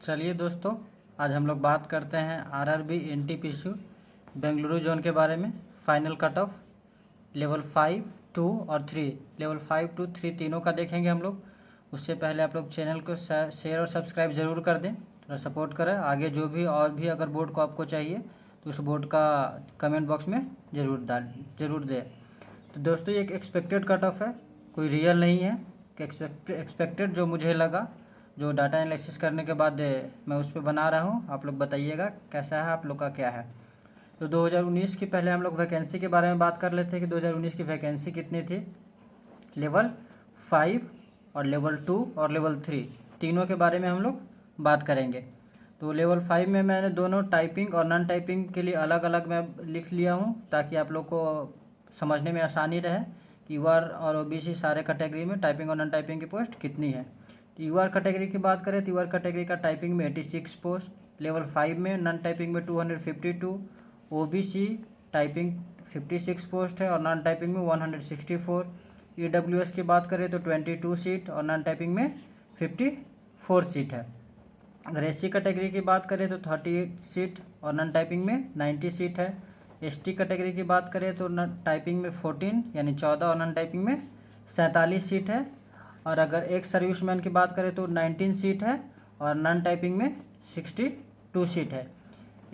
चलिए दोस्तों, आज हम लोग बात करते हैं आरआरबी एनटीपीसी बेंगलुरु जोन के बारे में। फाइनल कट ऑफ लेवल 5, 2 और 3, लेवल 5, 2, 3 तीनों का देखेंगे हम लोग। उससे पहले आप लोग चैनल को शेयर और सब्सक्राइब ज़रूर कर दें, थोड़ा सपोर्ट करें। आगे जो भी और भी अगर बोर्ड को आपको चाहिए तो उस बोर्ड का कमेंट बॉक्स में ज़रूर दें। तो दोस्तों, ये एक एक्सपेक्टेड कट ऑफ है, कोई रियल नहीं है। कि एक्सपेक्टेड जो मुझे लगा, जो डाटा एनालिसिस करने के बाद मैं उस पर बना रहा हूँ। आप लोग बताइएगा कैसा है, आप लोग का क्या है। तो 2019 की पहले हम लोग वैकेंसी के बारे में बात कर लेते हैं कि 2019 की वैकेंसी कितनी थी। लेवल 5 और लेवल 2 और लेवल 3 तीनों के बारे में हम लोग बात करेंगे। तो लेवल 5 में मैंने दोनों टाइपिंग और नॉन टाइपिंग के लिए अलग अलग मैं लिख लिया हूँ, ताकि आप लोग को समझने में आसानी रहे कि यूआर और ओबीसी सारे कैटेगरी में टाइपिंग और नॉन टाइपिंग की पोस्ट कितनी है। तो यूआर कैटेगरी की बात करें तो यूआर कैटेगरी का टाइपिंग में 86 पोस्ट, लेवल 5 में नॉन टाइपिंग में 252, ओबीसी टाइपिंग 56 पोस्ट है और नॉन टाइपिंग में 164। ईडब्ल्यूएस की बात करें तो 22 सीट और नॉन टाइपिंग में 54 सीट है। अगर एससी कैटेगरी की बात करें तो 38 सीट और नॉन टाइपिंग में 90 सीट है। एसटी कैटेगरी की बात करें तो टाइपिंग में 14 यानी 14 और नॉन टाइपिंग में 47 सीट है। और अगर एक सर्विसमैन की बात करें तो 19 सीट है और नॉन टाइपिंग में 62 सीट है।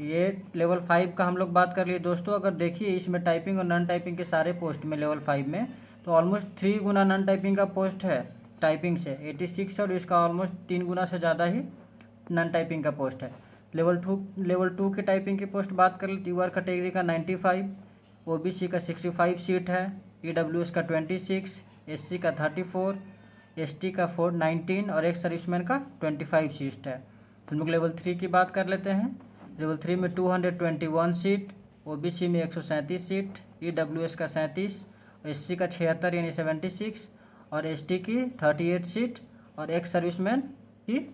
ये लेवल 5 का हम लोग बात कर लिए दोस्तों। अगर देखिए इसमें टाइपिंग और नॉन टाइपिंग के सारे पोस्ट में लेवल 5 में तो ऑलमोस्ट 3 गुना नॉन टाइपिंग का पोस्ट है टाइपिंग से 86, और इसका ऑलमोस्ट 3 गुना से ज़्यादा ही नॉन टाइपिंग का पोस्ट है। लेवल टू की टाइपिंग की पोस्ट बात कर लेते। यूआर कैटेगरी का 95, ओबीसी का 65 सीट है, ईडब्ल्यूएस का 26, एससी का 34, एसटी का 19 और एक सर्विसमैन का 25 सीट है। तो हम लोग लेवल 3 की बात कर लेते हैं। लेवल 3 में 221 सीट, ओबीसी में 137 सीट, ईडब्ल्यूएस का 37, एससी का 76 यानी 76 और एसटी की 38 सीट और एक सर्विसमैन की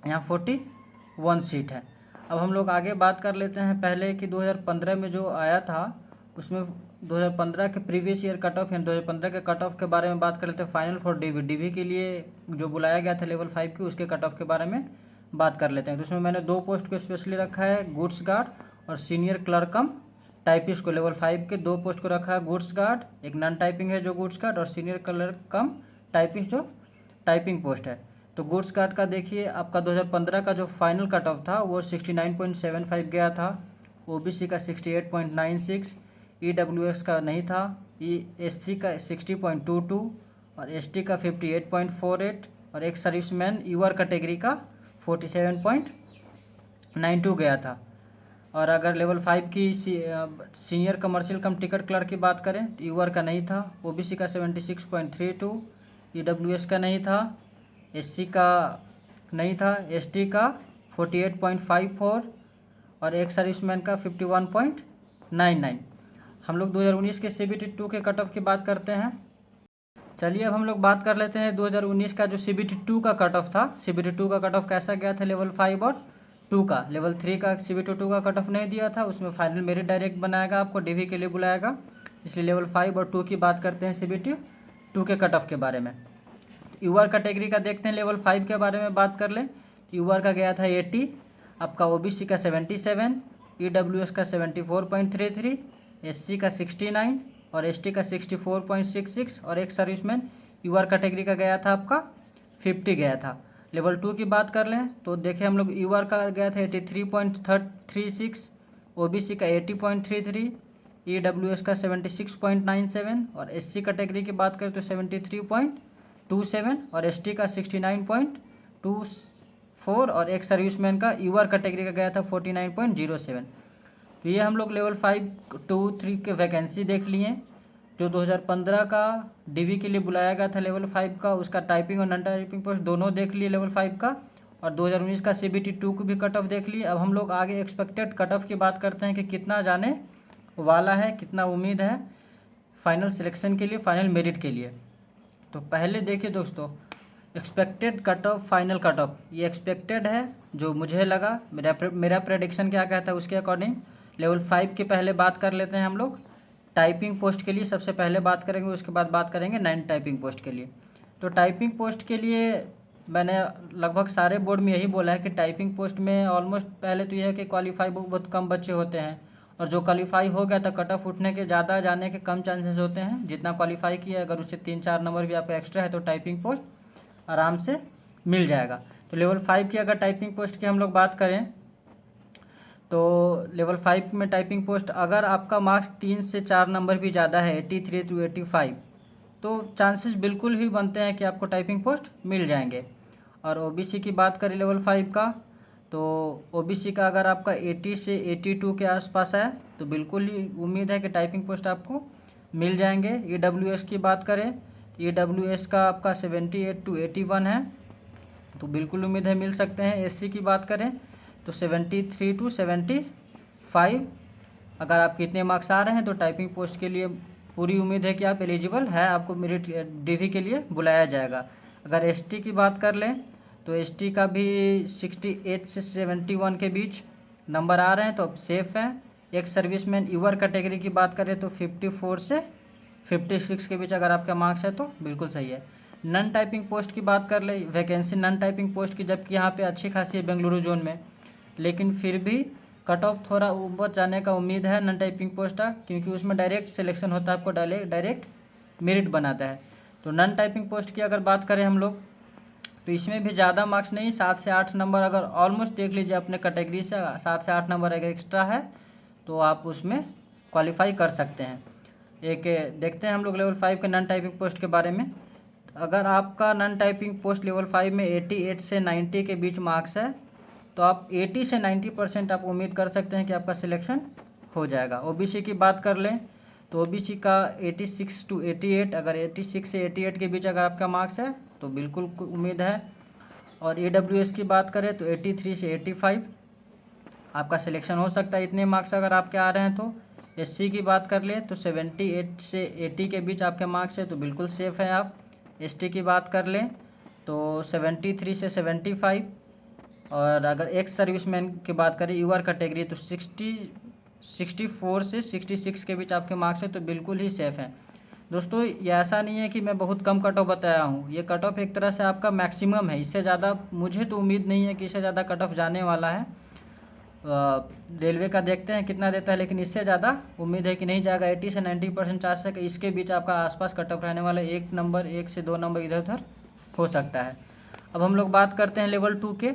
यहाँ 41 सीट है। अब हम लोग आगे बात कर लेते हैं पहले कि 2015 में जो आया था उसमें 2015 के प्रीवियस ईयर कट ऑफ यानी 2015 के कट ऑफ के बारे में बात कर लेते हैं। फाइनल फॉर डीवी के लिए जो बुलाया गया था लेवल 5 की, उसके कट ऑफ के बारे में बात कर लेते हैं। तो उसमें मैंने 2 पोस्ट को स्पेशली रखा है, गुड्स गार्ड और सीनियर क्लर्क कम टाइपिस्ट को। लेवल 5 के 2 पोस्ट को रखा है, गुड्स गार्ड एक नॉन टाइपिंग है जो गुड्स गार्ड, और सीनियर क्लर्क कम टाइपिस्ट जो टाइपिंग पोस्ट है। तो गुड्स गार्ड का देखिए आपका 2015 का जो फाइनल कट ऑफ था वो 69.75 गया था, ओबीसी का 68.96, ईडब्ल्यूएस का नहीं था, एससी का 60.22 और एसटी का 58.48 और एक सर्विसमैन यूआर कैटेगरी का 47.92 गया था। और अगर लेवल 5 की सीनियर कमर्शियल कम टिकट क्लर्क की बात करें तो यूआर का नहीं था, ओबीसी का 76.32, ईडब्ल्यूएस का नहीं था, एससी का नहीं था, एसटी का 48.54 और एक सर्विसमैन का 51.99। हम लोग 2019 के सीबीटी 2 के कट ऑफ की बात करते हैं। चलिए अब हम लोग बात कर लेते हैं 2019 का जो सीबीटी 2 का कट ऑफ था। सीबीटी 2 का कट ऑफ कैसा गया था लेवल 5 और 2 का। लेवल 3 का सीबीटी 2 का कट ऑफ नहीं दिया था, उसमें फाइनल मेरिट डायरेक्ट बनाएगा, आपको डीवी के लिए बुलाएगा। इसलिए लेवल 5 और 2 की बात करते हैं सीबीटी 2 के कट ऑफ के बारे में। यूआर कैटेगरी का देखते हैं, लेवल 5 के बारे में बात कर लें। यूआर का गया था 80, आपका ओबीसी का 77, ईडब्ल्यूएस का 74.33, एससी का 69 और एसटी का 64.66 और एक सर्विसमैन यूआर कैटेगरी का गया था आपका 50 गया था। लेवल 2 की बात कर लें तो देखें हम लोग यूआर का गया था 83.36, ओबीसी का 80.33, ईडब्ल्यूएस का 76.97 और एससी कैटेगरी की बात करें तो 73.27 और एसटी का 69.24 और एक सर्विसमैन का यूआर कैटेगरी का गया था 49.07। तो ये हम लोग लेवल 5, 2, 3 के वैकेंसी देख लिए। जो 2015 का डीवी के लिए बुलाया गया था लेवल 5 का, उसका टाइपिंग और नॉन टाइपिंग पोस्ट दोनों देख लिए लेवल 5 का, और 2019 का सीबीटी 2 को भी कट ऑफ देख लिए। अब हम लोग आगे एक्सपेक्टेड कट ऑफ की बात करते हैं कि कितना जाने वाला है, कितना उम्मीद है फाइनल सिलेक्शन के लिए, फाइनल मेरिट के लिए। तो पहले देखिए दोस्तों, expected cut off, final cut off, ये एक्सपेक्टेड है जो मुझे लगा, मेरा प्रेडिक्शन क्या कहता है उसके अकॉर्डिंग। लेवल 5 की पहले बात कर लेते हैं हम लोग। टाइपिंग पोस्ट के लिए सबसे पहले बात करेंगे, उसके बाद बात करेंगे नॉन टाइपिंग पोस्ट के लिए। तो टाइपिंग पोस्ट के लिए मैंने लगभग सारे बोर्ड में यही बोला है कि टाइपिंग पोस्ट में ऑलमोस्ट पहले तो यह है कि क्वालिफाई बहुत कम बच्चे होते हैं, और जो क्वालिफाई हो गया तो कट ऑफ उठने के ज़्यादा जाने के कम चांसेस होते हैं। जितना क्वालिफाई किया अगर उससे 3-4 नंबर भी आपका एक्स्ट्रा है तो टाइपिंग पोस्ट आराम से मिल जाएगा। तो लेवल 5 की अगर टाइपिंग पोस्ट की हम लोग बात करें तो लेवल 5 में टाइपिंग पोस्ट अगर आपका मार्क्स 3 से 4 नंबर भी ज़्यादा है 83 to 85, तो चांसेस बिल्कुल ही बनते हैं कि आपको टाइपिंग पोस्ट मिल जाएंगे। और ओबीसी की बात करें लेवल 5 का, तो ओबीसी का अगर आपका 80 से 82 के आसपास है तो बिल्कुल ही उम्मीद है कि टाइपिंग पोस्ट आपको मिल जाएंगे। ईडब्ल्यूएस की बात करें, ईडब्ल्यूएस का आपका 78 to 81 है तो बिल्कुल उम्मीद है मिल सकते हैं। एससी की बात करें तो 73 to 75, अगर आपके इतने मार्क्स आ रहे हैं तो टाइपिंग पोस्ट के लिए पूरी उम्मीद है कि आप एलिजिबल है, आपको मेरिट डीवी के लिए बुलाया जाएगा। अगर एसटी की बात कर लें तो एसटी का भी 68 से 71 के बीच नंबर आ रहे हैं तो अब सेफ़ हैं। एक सर्विसमैन यूआर कैटेगरी की बात करें तो 54 से 56 के बीच अगर आपका मार्क्स है तो बिल्कुल सही है। नन टाइपिंग पोस्ट की बात कर ले, वैकेंसी नन टाइपिंग पोस्ट की जबकि यहाँ पे अच्छी खासी है बेंगलुरु जोन में, लेकिन फिर भी कट ऑफ थोड़ा ऊपर जाने का उम्मीद है नन टाइपिंग पोस्ट का, क्योंकि उसमें डायरेक्ट सिलेक्शन होता है, आपको डायरेक्ट मेरिट बनाता है। तो नन टाइपिंग पोस्ट की अगर बात करें हम लोग तो इसमें भी ज़्यादा मार्क्स नहीं, 7 से 8 नंबर अगर ऑलमोस्ट देख लीजिए अपने कैटेगरी से 7 से 8 नंबर अगर एक्स्ट्रा है तो आप उसमें क्वालिफाई कर सकते हैं। एक देखते हैं हम लोग लेवल 5 के नन टाइपिंग पोस्ट के बारे में। अगर आपका नन टाइपिंग पोस्ट लेवल 5 में 88 से 90 के बीच मार्क्स है तो आप 80 से 90% आप उम्मीद कर सकते हैं कि आपका सिलेक्शन हो जाएगा। ओबीसी की बात कर लें तो ओबीसी का 86 to 88, अगर 86 से 88 के बीच अगर आपका मार्क्स है तो बिल्कुल उम्मीद है। और ईडब्ल्यूएस की बात करें तो 83 से 85 आपका सिलेक्शन हो सकता है, इतने मार्क्स अगर आपके आ रहे हैं तो। एससी की बात कर ले तो 78 से 80 के बीच आपके मार्क्स है तो बिल्कुल सेफ़ है आप। एसटी की बात कर लें तो 73 से 75, और अगर एक्स सर्विसमैन की बात करें यूआर कैटेगरी तो 64 से 66 के बीच आपके मार्क्स है तो बिल्कुल ही सेफ़ है। दोस्तों ये ऐसा नहीं है कि मैं बहुत कम कट ऑफ बताया हूँ, ये कट ऑफ एक तरह से आपका मैक्सिमम है, इससे ज़्यादा मुझे तो उम्मीद नहीं है कि इससे ज़्यादा कट ऑफ जाने वाला है। रेलवे का देखते हैं कितना देता है, लेकिन इससे ज़्यादा उम्मीद है कि नहीं जाएगा। 80 से 90% चांस है कि इसके बीच आपका आसपास कट ऑफ रहने वाला, 1 से 2 नंबर इधर उधर हो सकता है। अब हम लोग बात करते हैं लेवल 2 के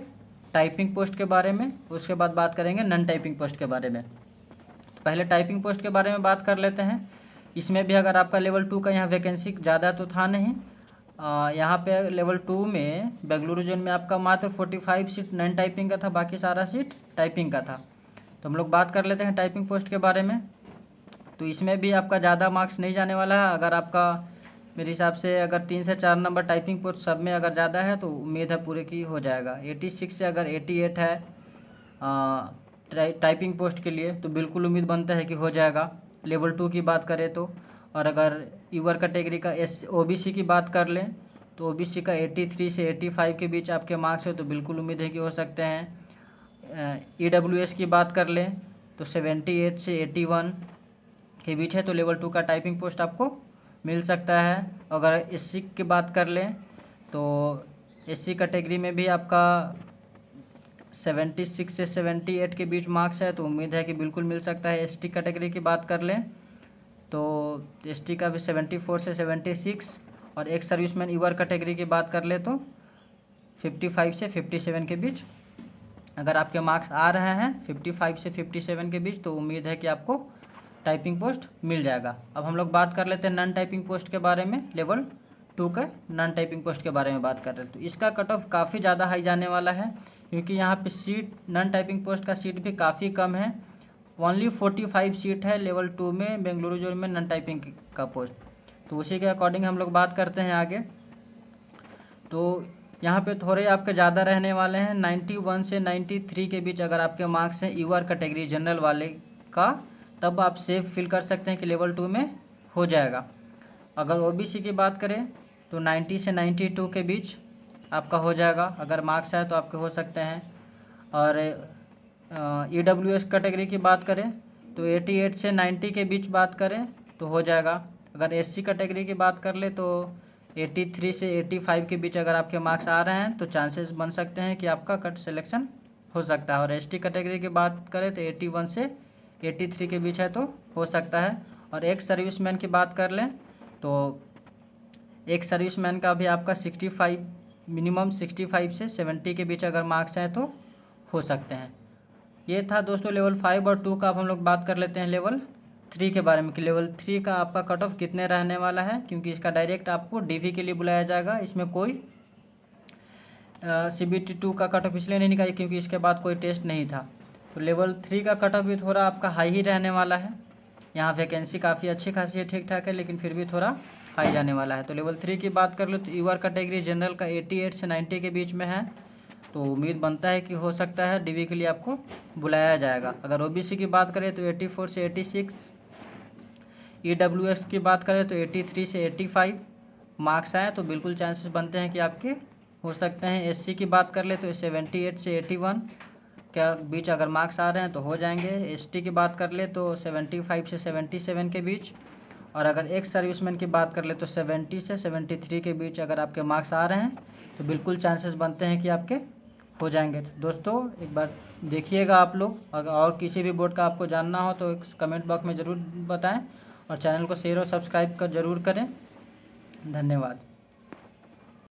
टाइपिंग पोस्ट के बारे में, उसके बाद बात करेंगे नन टाइपिंग पोस्ट के बारे में। तो पहले टाइपिंग पोस्ट के बारे में बात कर लेते हैं। इसमें भी अगर आपका लेवल 2 का यहाँ वैकेंसी ज़्यादा तो था नहीं, यहाँ पे लेवल 2 में बेंगलुरु जोन में आपका मात्र 45 सीट नन टाइपिंग का था, बाकी सारा सीट टाइपिंग का था। तो हम लोग बात कर लेते हैं टाइपिंग पोस्ट के बारे में। तो इसमें भी आपका ज़्यादा मार्क्स नहीं जाने वाला है, अगर आपका मेरे हिसाब से अगर 3 से 4 नंबर टाइपिंग पोस्ट सब में अगर ज़्यादा है तो उम्मीद है पूरे की हो जाएगा। 86 से अगर 88 है टाइपिंग पोस्ट के लिए तो बिल्कुल उम्मीद बनता है कि हो जाएगा लेवल 2 की बात करें तो। और अगर यूआर कैटेगरी का ओबीसी की बात कर लें तो ओबीसी का 83 से 85 के बीच आपके मार्क्स है तो बिल्कुल उम्मीद है कि हो सकते हैं। ईडब्ल्यूएस की बात कर लें तो 78 से 81 के बीच है तो लेवल 2 का टाइपिंग पोस्ट आपको मिल सकता है। अगर एससी की बात कर लें तो एससी कैटेगरी में भी आपका 76 से 78 के बीच मार्क्स है तो उम्मीद है कि बिल्कुल मिल सकता है। एसटी कैटेगरी की बात कर लें तो एसटी का भी 74 से 76, और एक सर्विसमैन यूआर कैटेगरी की बात कर ले तो 55 से 57 के बीच अगर आपके मार्क्स आ रहे हैं 55 से 57 के बीच तो उम्मीद है कि आपको टाइपिंग पोस्ट मिल जाएगा। अब हम लोग बात कर लेते हैं नन टाइपिंग पोस्ट के बारे में, लेवल 2 का नन टाइपिंग पोस्ट के बारे में बात कर रहे हैं। तो इसका कट ऑफ काफ़ी ज़्यादा हाई जाने वाला है, क्योंकि यहाँ पे सीट नन टाइपिंग पोस्ट का सीट भी काफ़ी कम है, ओनली 45 सीट है लेवल 2 में बेंगलुरु जोन में नन टाइपिंग का पोस्ट। तो उसी के अकॉर्डिंग हम लोग बात करते हैं आगे। तो यहाँ पे थोड़े आपके ज़्यादा रहने वाले हैं, 91 से 93 के बीच अगर आपके मार्क्स हैं यूआर कैटेगरी जनरल वाले का, तब आप सेफ फील कर सकते हैं कि लेवल 2 में हो जाएगा। अगर ओबीसी की बात करें तो 90 से 92 के बीच आपका हो जाएगा, अगर मार्क्स है तो आपके हो सकते हैं। और ईडब्ल्यूएस कैटेगरी की बात करें तो 88 से 90 के बीच बात करें तो हो जाएगा। अगर एससी कैटेगरी की बात कर ले तो 83 से 85 के बीच अगर आपके मार्क्स आ रहे हैं तो चांसेस बन सकते हैं कि आपका कट सिलेक्शन हो सकता है। और एसटी कैटेगरी की बात करें तो 81 से 83 के बीच है तो हो सकता है। और एक सर्विसमैन की बात कर लें तो एक सर्विसमैन का भी आपका 65 मिनिमम 65 से 70 के बीच अगर मार्क्स हैं तो हो सकते हैं। ये था दोस्तों लेवल 5 और 2 का। अब हम लोग बात कर लेते हैं लेवल 3 के बारे में कि लेवल 3 का आपका कट ऑफ कितने रहने वाला है, क्योंकि इसका डायरेक्ट आपको डीवी के लिए बुलाया जाएगा। इसमें कोई CBT 2 का कट ऑफ इसलिए नहीं निकाली क्योंकि इसके बाद कोई टेस्ट नहीं था। तो लेवल 3 का कट ऑफ भी थोड़ा आपका हाई ही रहने वाला है। यहाँ वैकेंसी काफ़ी अच्छी खासी है, ठीक ठाक है, लेकिन फिर भी थोड़ा हाई जाने वाला है। तो लेवल 3 की बात कर लो तो यूआर कैटेगरी जनरल का 88 से 90 के बीच में है, तो उम्मीद बनता है कि हो सकता है डीवी के लिए आपको बुलाया जाएगा। अगर ओबीसी की बात करें तो 84 से 86, ईडब्ल्यूएस की बात करें तो 83 से 85 मार्क्स आए तो बिल्कुल चांसेस बनते हैं कि आपके हो सकते हैं। एससी की बात कर ले तो 78 से 81 के बीच अगर मार्क्स आ रहे हैं तो हो जाएंगे। एसटी की बात कर ले तो 75 से 77 के बीच, और अगर एक्स सर्विसमैन की बात कर ले तो 70 से 73 के बीच अगर आपके मार्क्स आ रहे हैं तो बिल्कुल चांसेस बनते हैं कि आपके हो जाएंगे। तो दोस्तों एक बार देखिएगा आप लोग, अगर और किसी भी बोर्ड का आपको जानना हो तो कमेंट बॉक्स में ज़रूर बताएं, और चैनल को शेयर और सब्सक्राइब कर ज़रूर करें। धन्यवाद।